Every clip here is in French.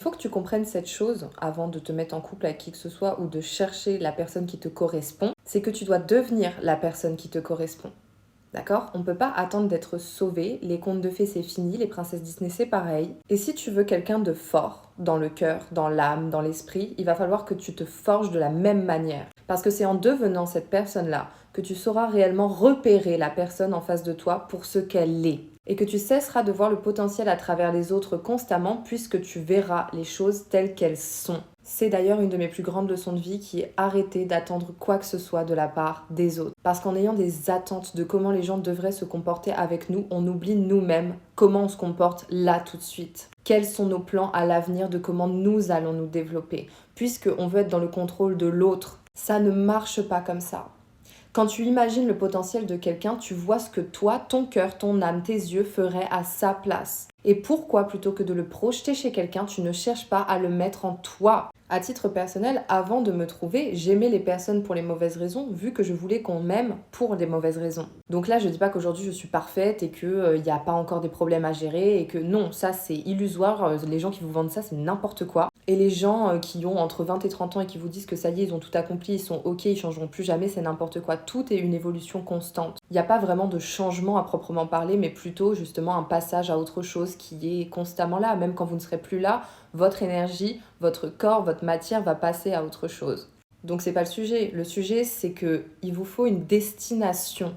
faut que tu comprennes cette chose avant de te mettre en couple avec qui que ce soit ou de chercher la personne qui te correspond, c'est que tu dois devenir la personne qui te correspond. D'accord? On ne peut pas attendre d'être sauvé. Les contes de fées, c'est fini. Les princesses Disney, c'est pareil. Et si tu veux quelqu'un de fort, dans le cœur, dans l'âme, dans l'esprit, il va falloir que tu te forges de la même manière. Parce que c'est en devenant cette personne-là que tu sauras réellement repérer la personne en face de toi pour ce qu'elle est. Et que tu cesseras de voir le potentiel à travers les autres constamment puisque tu verras les choses telles qu'elles sont. C'est d'ailleurs une de mes plus grandes leçons de vie qui est arrêter d'attendre quoi que ce soit de la part des autres. Parce qu'en ayant des attentes de comment les gens devraient se comporter avec nous, on oublie nous-mêmes comment on se comporte là tout de suite. Quels sont nos plans à l'avenir de comment nous allons nous développer, puisqu'on veut être dans le contrôle de l'autre. Ça ne marche pas comme ça. Quand tu imagines le potentiel de quelqu'un, tu vois ce que toi, ton cœur, ton âme, tes yeux feraient à sa place. Et pourquoi, plutôt que de le projeter chez quelqu'un, tu ne cherches pas à le mettre en toi? À titre personnel, avant de me trouver, j'aimais les personnes pour les mauvaises raisons, vu que je voulais qu'on m'aime pour les mauvaises raisons. Donc là, je dis pas qu'aujourd'hui je suis parfaite et qu'il n'y a pas encore des problèmes à gérer et que non, ça c'est illusoire, les gens qui vous vendent ça, c'est n'importe quoi. Et les gens qui ont entre 20 et 30 ans et qui vous disent que ça y est, ils ont tout accompli, ils sont ok, ils changeront plus jamais, c'est n'importe quoi. Tout est une évolution constante. Il n'y a pas vraiment de changement à proprement parler, mais plutôt justement un passage à autre chose qui est constamment là. Même quand vous ne serez plus là, votre énergie, votre corps, votre matière va passer à autre chose. Donc c'est pas le sujet. Le sujet, c'est qu'il vous faut une destination.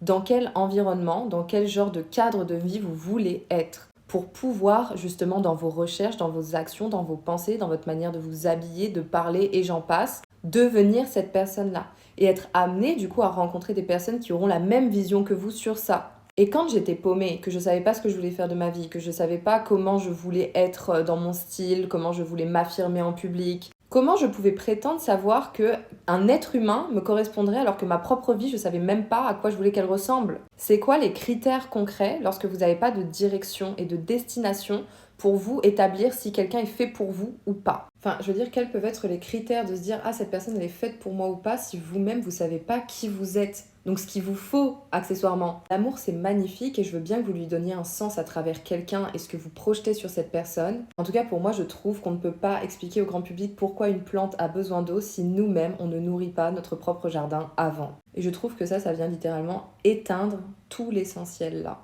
Dans quel environnement, dans quel genre de cadre de vie vous voulez être pour pouvoir justement dans vos recherches, dans vos actions, dans vos pensées, dans votre manière de vous habiller, de parler et j'en passe, devenir cette personne-là et être amené du coup à rencontrer des personnes qui auront la même vision que vous sur ça. Et quand j'étais paumée, que je savais pas ce que je voulais faire de ma vie, que je savais pas comment je voulais être dans mon style, comment je voulais m'affirmer en public, comment je pouvais prétendre savoir qu'un être humain me correspondrait alors que ma propre vie, je savais même pas à quoi je voulais qu'elle ressemble? C'est quoi les critères concrets lorsque vous n'avez pas de direction et de destination pour vous établir si quelqu'un est fait pour vous ou pas? Enfin, je veux dire, quels peuvent être les critères de se dire « Ah, cette personne, elle est faite pour moi ou pas » si vous-même, vous savez pas qui vous êtes? Donc, ce qu'il vous faut, accessoirement. L'amour, c'est magnifique et je veux bien que vous lui donniez un sens à travers quelqu'un et ce que vous projetez sur cette personne. En tout cas, pour moi, je trouve qu'on ne peut pas expliquer au grand public pourquoi une plante a besoin d'eau si nous-mêmes, on ne nourrit pas notre propre jardin avant. Et je trouve que ça vient littéralement éteindre tout l'essentiel là.